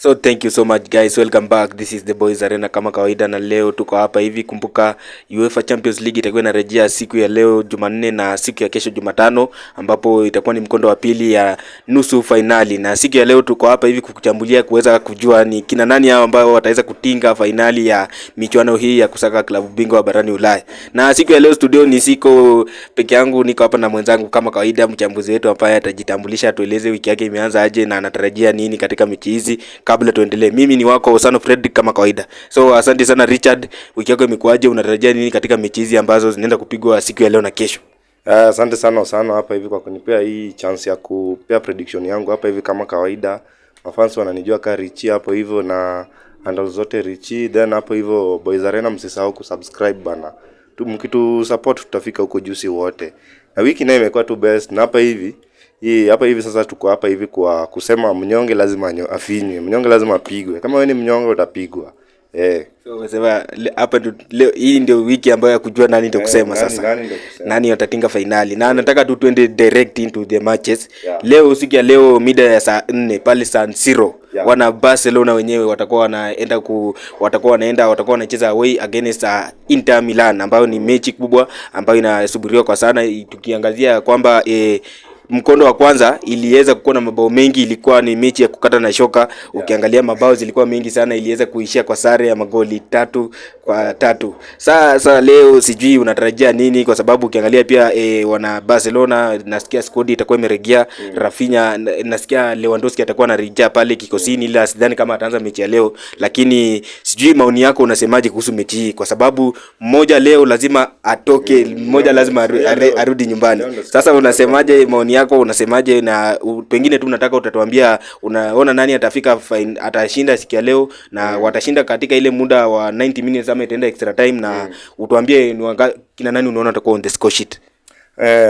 So thank you so much guys, welcome back. This is the Boys Arena kama kawaida, na leo tuko hapa hivi. Kumbuka UEFA Champions League itakuwa inarejea siku ya leo Jumanne na siku ya kesho Jumatano, ambapo itakuwa ni mkondo wa pili ya nusu finali. Na siku ya leo tuko hapa hivi kukuchambulia kuweza kujua ni kina nani hao ambao wataweza kutinga finali ya michuano hii ya kusaka klabu bingwa barani Ulaya. Na siku ya leo studio ni siko peke yangu, niko hapa na mwenzangu kama kawaida, mchambuzi wetu ambaye atajitambulisha, tueleze wiki yake imeanza aje na anatarajia nini katika mechi hizi. Kabla tuendelee, mimi ni wako Osano Fredrick kama kawaida. So asante sana Richard, wiki yako imekuaje? Unatarajia nini katika mechi hizi ambazo zinaenda kupigwa siku ya leo na kesho? Asante sana Osano hapa hivi kwa kunipea hii chance ya kupea prediction yangu hapa hivi kama kawaida. Mafans wananijua ka Richie hapo hivyo na handle zote Richie, then hapo hivyo Boys Arena msisahau kusubscribe bana. Mkitu support tutafika huko juicy wote. Na wiki nayo imekuwa tu best, na hapa hivi sasa tuko hapa hivi kwa kusema mnyonge lazima afinywe, mnyonge lazima apigwe. Kama wewe ni mnyonge utapigwa. So umesema hapa leo hii ndio wiki ambayo ya kujua nani ndio kusema sasa. Nani watatinga finali. Na nataka tu tuende direct into the matches. Leo siku ya leo mida ya saa 4 pale San Siro. Wana Barcelona wenyewe watakuwa wanacheza away against Inter Milan, ambayo ni mechi kubwa ambayo inasubiriwa kwa sana. Tukiangazia kwamba mkondo wa kwanza iliweza kuwa na mabao mengi, ilikuwa ni mechi ya kukata na shoka. Ukiangalia mabao zilikuwa mengi sana, iliweza kuishia kwa sare ya magoli 3-3. Sasa leo sijui unatarajia nini, kwa sababu ukiangalia pia wana Barcelona nasikia squad itakuwa imerejea. Rafinha nasikia Lewandowski atakuwa anarejea pale kikosini, ila sidhani kama ataanza mechi ya leo. Lakini sijui maoni yako unasemaje kuhusu mechi hii, kwa sababu mmoja leo lazima atoke, mmoja lazima arudi nyumbani. Sasa unasemaje, maoni yako unasemaje? Na pengine tu nataka utatuambia unaona nani atashinda siku ya leo, na watashinda katika ile muda wa 90 minutes ama itaenda extra time, na utuambie kina nani unaona atakuwa on the score sheet.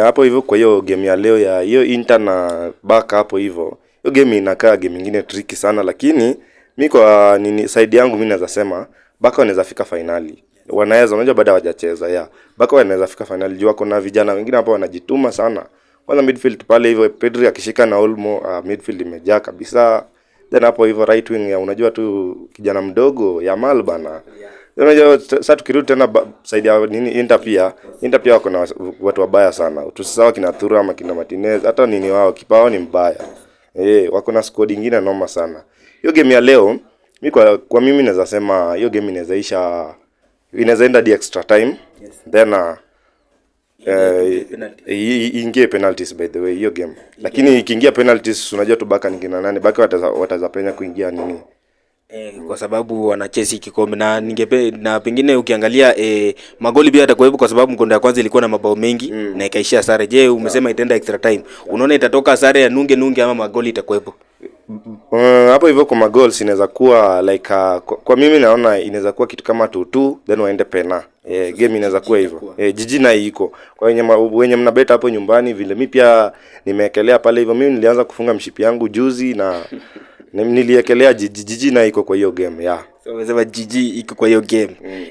Hapo hivyo kwa hiyo game ya leo ya hiyo Inter na Barca hapo hivyo. Hiyo game inakaa game nyingine tricky sana, lakini mimi kwa side yangu mimi naweza sema Barca wanaweza fika finali. Wanaweza, unajua baada hawajacheza Barca wanaweza fika finali. Jua kuna vijana wengine hapo wanajituma sana. Kwanza midfield pale hivyo Pedri akishika na Olmo, midfield imejaa kabisa. Then hapo hivyo right wing unajua tu kijana mdogo Yamal bana. Unajua sasa tukirudi tena side ya Inter pia wako na watu wabaya sana. Tusisahau kina Thuram ama kina Martinez, hata wao kipao ni mbaya. Wako na squad nyingine noma sana. Hiyo game ya leo mimi kwa mimi naweza sema hiyo game inaweza enda di extra time. Then ingie penalties by the way hiyo game. Lakini ikiingia penalties unajua tu Barca ni kina nani, Barca watazapenya kuingia nini. Kwa sababu wanachezi kikombe, na pengine ukiangalia magoli pia atakuwepo, kwa sababu mkondo ya kwanza ilikuwa na mabao mengi na ikaishia sare. Je, umesema itaenda extra time, unaona itatoka sare ya nunge ama magoli itakuwepo? Hapo hivyo kwa magoli inaweza kuwa like kwa mimi naona inaweza kuwa kitu kama 2-2 then waende pena. Game inaweza kuwa hivyo. Jiji na iko. Kwa wenye mnabeta hapo nyumbani vile mimi pia nimeekelea pale hivyo. Mimi nilianza kufunga mshipi yangu juzi na niliekelea jiji na iko kwa hiyo game. So amesema jiji iko kwa hiyo game.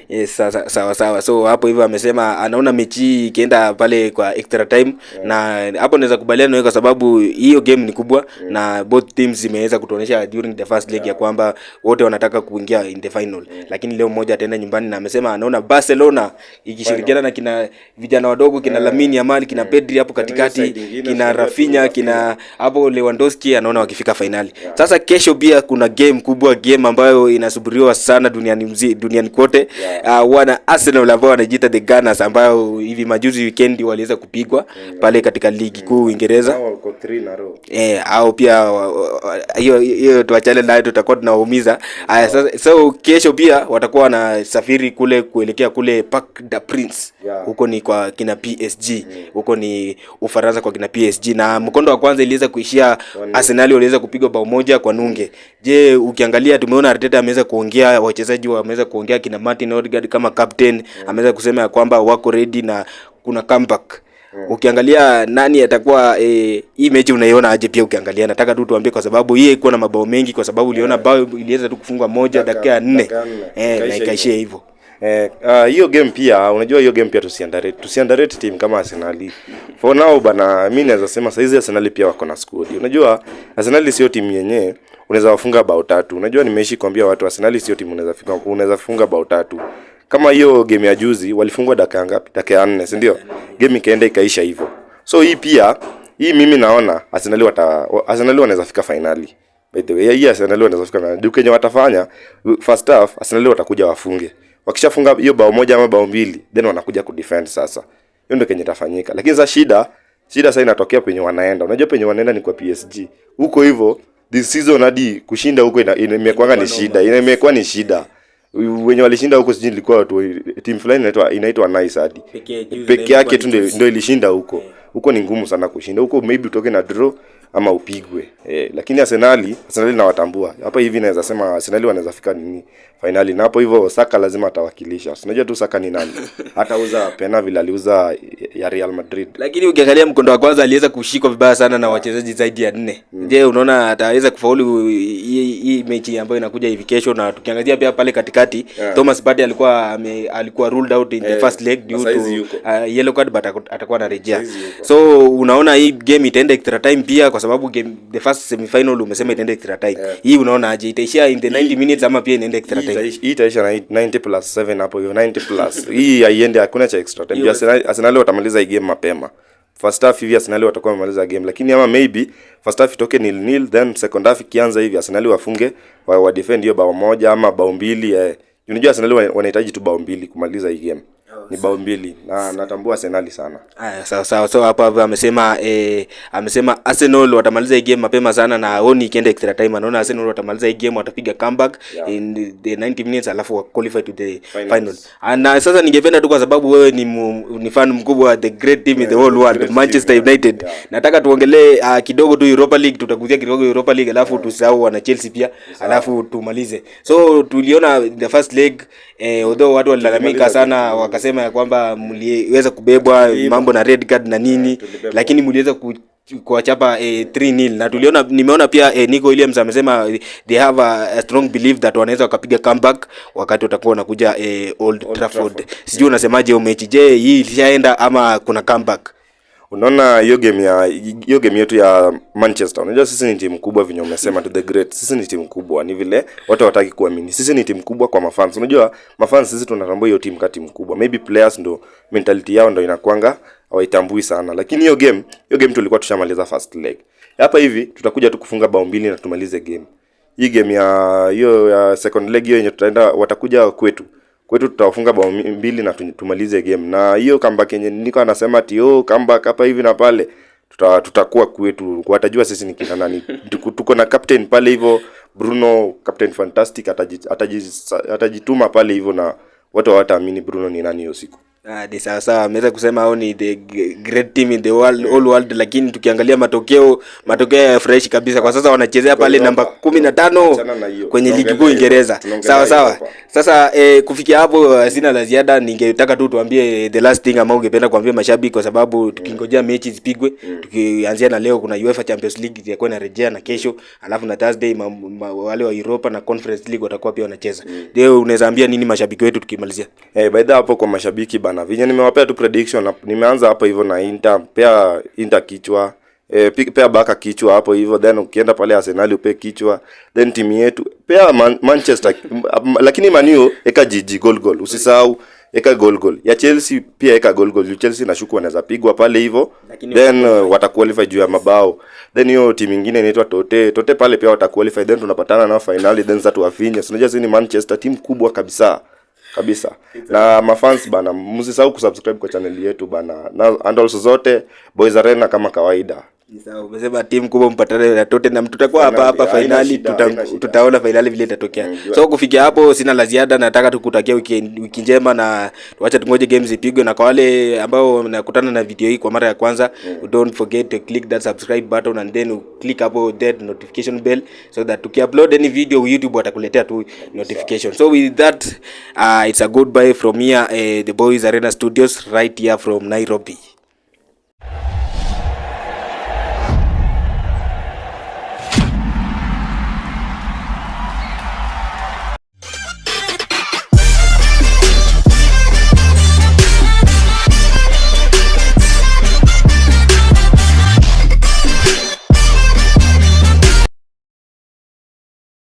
Yes, sawa. So hapo hivyo amesema anaona mechi ikienda pale kwa extra time. Na hapo naweza kubaliana nawe, kwa sababu hiyo game ni kubwa na both teams zimeweza kutuonesha during the first leg ya kwamba wote wanataka kuingia in the final. Lakini leo mmoja ataenda nyumbani, na amesema anaona Barcelona ikishirikiana na kina vijana wadogo, kina Lamine Yamal, kina Pedri hapo katikati, kina Rafinha, kina hapo Lewandowski, anaona wakifika finali. Sasa kesho pia kuna game kubwa, game ambayo inasubiriwa sana duniani kote. Wana Arsenal ambao wanajiita the Gunners, ambao hivi majuzi weekend waliweza kupigwa pale katika ligi kuu Uingereza. Wako 3 na row. Au pia hiyo tuachane nayo, tutakuwa tunaumiza. So kesho pia watakuwa wanasafiri kule kuelekea kule Parc des Princes. Huko ni kwa kina PSG. Huko ni Ufaransa kwa kina PSG, na mkondo wa kwanza iliweza kuishia Arsenal waliweza kupigwa bao 1-0. Je, ukiangalia tumeona Arteta ameweza kuongea, wachezaji wameweza kuongea, kina Martin Odegaard kama captain ameweza kusema ya kwamba wako ready na kuna comeback. Ukiangalia nani atakuwa hii mechi unaiona aje? Pia ukiangalia nataka tu tuambie, kwa sababu hii iko na mabao mengi, kwa sababu uliona bao iliweza tu kufungwa moja dakika 4 na ikaishia hivyo. Hiyo game pia unajua hiyo game pia tusiandarate team kama Arsenal. For now bana, mimi naweza sema saizi Arsenal pia wako na squad. Unajua Arsenal sio timu yenyewe unaweza wafunga bao 3. Unajua nimeishi kuambia watu Arsenal sio timu unaweza funga bao 3. Kama hiyo game ya juzi walifungwa dakika ngapi? Dakika ya 4, si ndio? Game ikaenda ikaisha hivyo. So hii mimi naona Arsenal wanaweza fika finali. By the way, hii Arsenal wanaweza fika finali. Kenya watafanya first half Arsenal watakuja wafunge. Wakishafunga hiyo bao moja ama bao mbili, then wanakuja kudefend sasa. Hiyo ndio Kenya itafanyika. Lakini sasa shida sasa inatokea penye wanaenda. Unajua penye wanaenda ni kwa PSG. Huko hivyo this season hadi kushinda huko imekuwa ni shida. Imekuwa ni shida. Wenye walishinda huko sijui ilikuwa watu team fulani inaitwa Nice hadi. Peke yake tu ndio ilishinda huko. Huko ni ngumu sana kushinda. Huko maybe utoke na draw ama upigwe. Lakini Arsenal nawatambua. Hapa hivi naweza sema Arsenal wanaweza fika finali. Na hapo hivyo Saka lazima atawakilisha. Unajua tu Saka ni nani? Hatauza pena vile aliuza ya Real Madrid. Lakini ukiangalia mkondo wa kwanza aliweza kushikwa vibaya sana na wachezaji zaidi ya 4. Je, unaona ataweza kufaulu hii mechi ambayo inakuja hivi kesho? Na tukiangazia pia pale katikati Thomas Partey alikuwa ruled out in the first leg due to yellow card, but atakuwa anarejea. So unaona hii game itaenda extra time pia kwa sababu the first semi-final umesema itaenda extra time. Hii unaona aje itaishia in the 90 minutes ama pia inaenda extra time? Hii itaisha na 90+7 hapo hiyo 90+. Hii haiende hakuna cha extra time. Arsenal watamaliza hii game mapema. First half hivi Arsenal watakuwa wamemaliza game, lakini ama maybe first half itoke 0-0, then second half ikianza hivi Arsenal wafunge wa defend hiyo bao moja ama bao mbili. Unajua Arsenal wanahitaji tu bao mbili kumaliza hii game. Ni bao mbili na natambua Arsenal sana. Sawa. So hapa amesema Arsenal watamaliza hii game mapema sana na oni ikienda extra time. Anaona Arsenal watamaliza hii game, watapiga comeback in the 90 minutes alafu wa qualify to the final. Na sasa ningependa tu kwa sababu wewe ni fan mkubwa wa the great team in the whole world, Manchester United. Nataka tuongelee kidogo tu Europa League, tutaguzia kidogo Europa League alafu tusahau wana Chelsea pia alafu tumalize. So tuliona the first leg although watu walilalamika sana wakasema ya kwamba mliweza kubebwa mambo na red card na nini, lakini mliweza kuwachapa 3-0 na nimeona pia Nico Williams amesema they have a strong belief that wanaweza wakapiga comeback wakati watakuwa wanakuja Old Trafford. Sijui unasemaje mechi, je hii ilishaenda ama kuna comeback? Unaona hiyo game yetu ya Manchester. Unajua sisi ni timu kubwa vinyo umesema to the great. Sisi ni timu kubwa. Ni vile watu hawataki kuamini. Sisi ni timu kubwa kwa mafans. Unajua mafans sisi tunatambua hiyo timu kama timu kubwa. Maybe players ndo mentality yao ndo inakuanga hawaitambui sana. Lakini hiyo game tulikuwa tushamaliza first leg. Hapa hivi tutakuja tu kufunga bao mbili na tumalize game. Hii game ya second leg hiyo yenye tutaenda watakuja kwetu tutawafunga bao mbili na tumalize game. Na hiyo comeback yenye niko anasema ati comeback hapa hivi na pale tutakuwa kwetu, watajua sisi ni kina nani. Tuko na captain pale hivyo Bruno, captain fantastic, atajituma pale hivyo na watu hawataamini Bruno ni nani hiyo siku. Ni sawa ameweza kusema hao ni the great team in the world, all world, lakini tukiangalia matokeo ya fresh kabisa. Kwa sasa wanachezea pale namba 15 kwenye ligi kuu Uingereza. Sawa. Sasa kufikia hapo sina la ziada, ningetaka tu tuambie the last thing ambao ungependa kuambia mashabiki, kwa sababu tukingojea mechi zipigwe, tukianzia na leo kuna UEFA Champions League itakuwa inarejea na kesho, alafu na Thursday wale wa Europa na Conference League watakuwa pia wanacheza. Leo unaweza ambia nini mashabiki wetu tukimalizia? By the hapo kwa mashabiki bana, vinyo nimewapea tu prediction, nimeanza hapo hivyo na Inter kichwa, pea Barca kichwa hapo hivyo, then ukienda pale Arsenal upe kichwa, then timu yetu pea Manchester, lakini Manu eka GG goal, usisahau eka goal ya Chelsea pia eka goal. Chelsea nashuku wanaweza pigwa pale hivyo, then wataqualify juu ya mabao, then hiyo timu nyingine inaitwa Tote pale pia wataqualify, then tunapatana na finali, then sasa tuwafinye. Unajua sisi ni Manchester, timu kubwa kabisa. Na mafans bana, msisahau kusubscribe kwa channel yetu bana, na and also zote Boys Arena kama kawaida. Sawa, umesema timu kubwa mpatane na Tottenham, tutakuwa hapa finali, tutaona finali vile itatokea. So kufikia hapo sina la ziada, nataka tukutakia wiki njema na tuache tungoje games ipigwe. Na kwa wale ambao nakutana na video hii kwa mara ya kwanza, don't forget to click that subscribe button and then click hapo that notification bell so that tukiupload any video YouTube watakuletea tu notification. So with that it's a goodbye from here, the Boys Arena Studios right here from Nairobi.